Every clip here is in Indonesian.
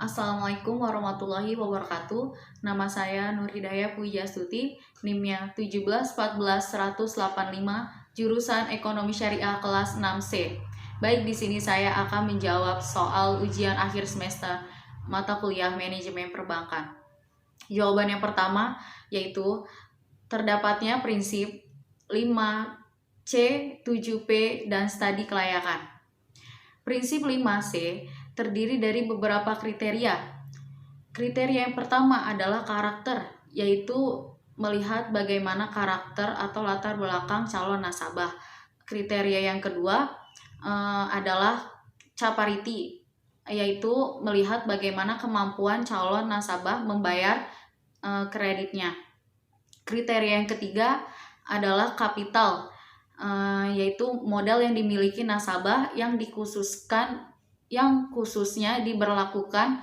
Assalamualaikum warahmatullahi wabarakatuh. Nama saya Nur Hidayah Pujastuti, NIM-nya 1714185, jurusan Ekonomi Syariah kelas 6C. Baik, di sini saya akan menjawab soal ujian akhir semester mata kuliah Manajemen Perbankan. Jawaban yang pertama yaitu terdapatnya prinsip 5C, 7P, dan studi kelayakan. Prinsip 5C terdiri dari beberapa kriteria. Kriteria yang pertama adalah karakter, yaitu melihat bagaimana karakter atau latar belakang calon nasabah. Kriteria yang kedua adalah caparity, yaitu melihat bagaimana kemampuan calon nasabah membayar kreditnya. Kriteria yang ketiga adalah kapital, yaitu modal yang dimiliki nasabah yang khususnya diberlakukan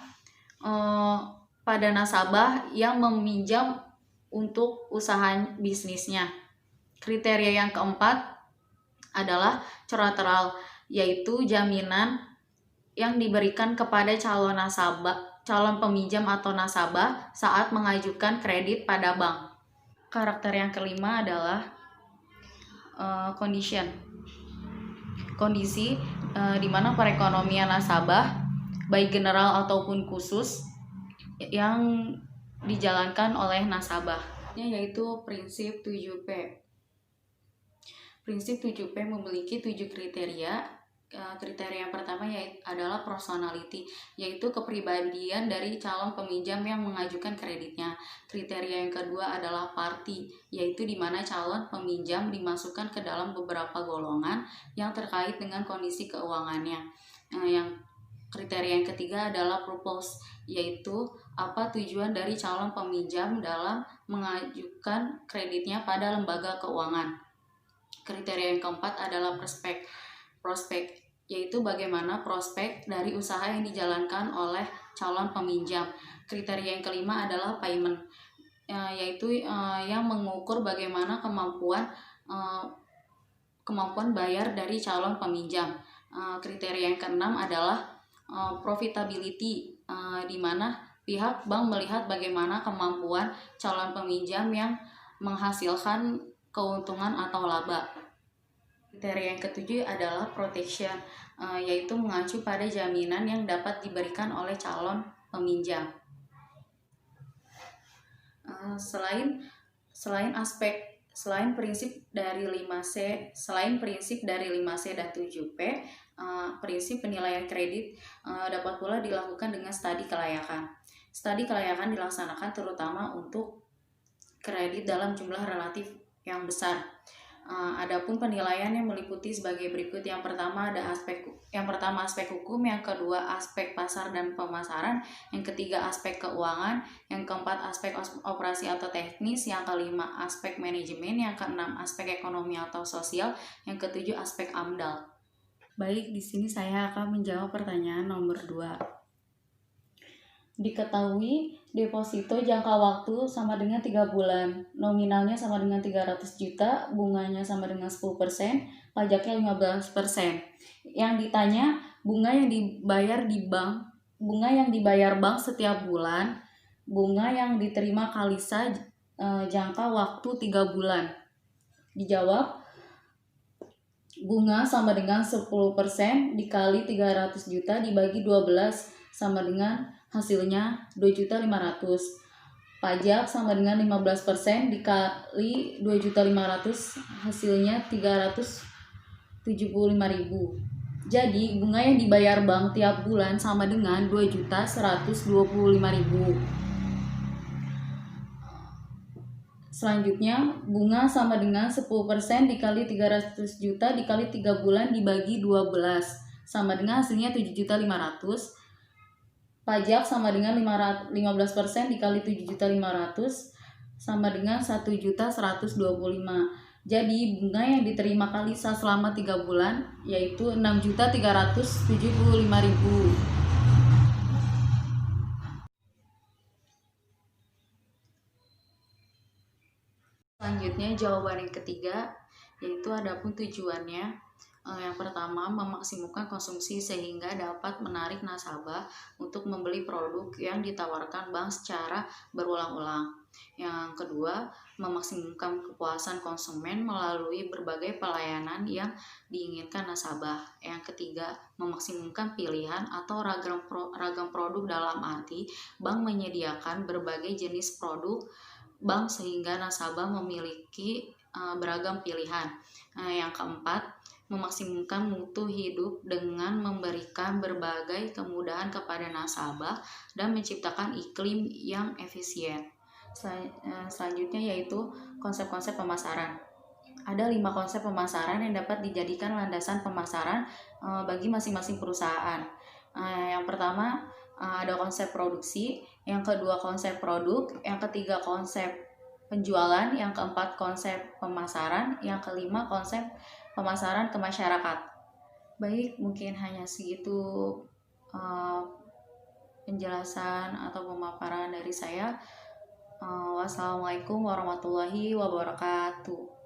pada nasabah yang meminjam untuk usaha bisnisnya. Kriteria yang keempat adalah collateral, yaitu jaminan yang diberikan kepada calon peminjam atau nasabah saat mengajukan kredit pada bank. Karakter yang kelima adalah kondisi di mana perekonomian nasabah baik general ataupun khusus yang dijalankan oleh nasabah, yaitu prinsip 7P. Prinsip 7P memiliki 7 kriteria. Kriteria yang pertama adalah personality, yaitu kepribadian dari calon peminjam yang mengajukan kreditnya. Kriteria yang kedua adalah party, yaitu di mana calon peminjam dimasukkan ke dalam beberapa golongan yang terkait dengan kondisi keuangannya. Yang kriteria yang ketiga adalah purpose, yaitu apa tujuan dari calon peminjam dalam mengajukan kreditnya pada lembaga keuangan. Kriteria yang keempat adalah prospek, yaitu bagaimana prospek dari usaha yang dijalankan oleh calon peminjam. Kriteria yang kelima adalah payment, yaitu yang mengukur bagaimana kemampuan bayar dari calon peminjam. Kriteria yang keenam adalah profitability, di mana pihak bank melihat bagaimana kemampuan calon peminjam yang menghasilkan keuntungan atau laba. Kriteria yang ketujuh adalah protection, yaitu mengacu pada jaminan yang dapat diberikan oleh calon peminjam. Selain prinsip dari 5C dan 7P, prinsip penilaian kredit dapat pula dilakukan dengan studi kelayakan. Studi kelayakan dilaksanakan terutama untuk kredit dalam jumlah relatif yang besar. Adapun penilaian yang meliputi sebagai berikut. Yang pertama aspek hukum, yang kedua aspek pasar dan pemasaran, yang ketiga aspek keuangan, yang keempat aspek operasi atau teknis, yang kelima aspek manajemen, yang keenam aspek ekonomi atau sosial, yang ketujuh aspek AMDAL. Baik, di sini saya akan menjawab pertanyaan nomor 2. Diketahui deposito jangka waktu sama dengan 3 bulan, nominalnya sama dengan 300 juta, bunganya sama dengan 10%, pajaknya 15%. Yang ditanya bunga yang dibayar bank setiap bulan, bunga yang diterima Kalisa jangka waktu 3 bulan. Dijawab, bunga sama dengan 10% dikali 300 juta dibagi 12 sama dengan hasilnya 2.500.000. Pajak sama dengan 15% dikali 2.500.000, hasilnya 375.000. Jadi bunga yang dibayar bank tiap bulan sama dengan 2.125.000. Selanjutnya, bunga sama dengan 10% dikali 300 juta dikali 3 bulan dibagi 12 sama dengan hasilnya 7.500.000. Pajak sama dengan 15% dikali 7.500.000 sama dengan 1.125.000. Jadi bunga yang diterima Kalisa selama 3 bulan yaitu 6.375.000. Selanjutnya jawaban yang ketiga, yaitu adapun tujuannya. Yang pertama, memaksimalkan konsumsi sehingga dapat menarik nasabah untuk membeli produk yang ditawarkan bank secara berulang-ulang. Yang kedua, memaksimalkan kepuasan konsumen melalui berbagai pelayanan yang diinginkan nasabah. Yang ketiga, memaksimalkan pilihan atau ragam produk dalam arti bank menyediakan berbagai jenis produk bank sehingga nasabah memiliki beragam pilihan. Yang keempat, memaksimalkan mutu hidup dengan memberikan berbagai kemudahan kepada nasabah dan menciptakan iklim yang efisien. Selanjutnya yaitu konsep-konsep pemasaran. Ada 5 konsep pemasaran yang dapat dijadikan landasan pemasaran bagi masing-masing perusahaan. Yang pertama ada konsep produksi, yang kedua konsep produk, yang ketiga konsep penjualan, yang keempat konsep pemasaran, yang kelima konsep pemasaran ke masyarakat. Baik, mungkin hanya segitu penjelasan atau pemaparan dari saya. Wassalamualaikum warahmatullahi wabarakatuh.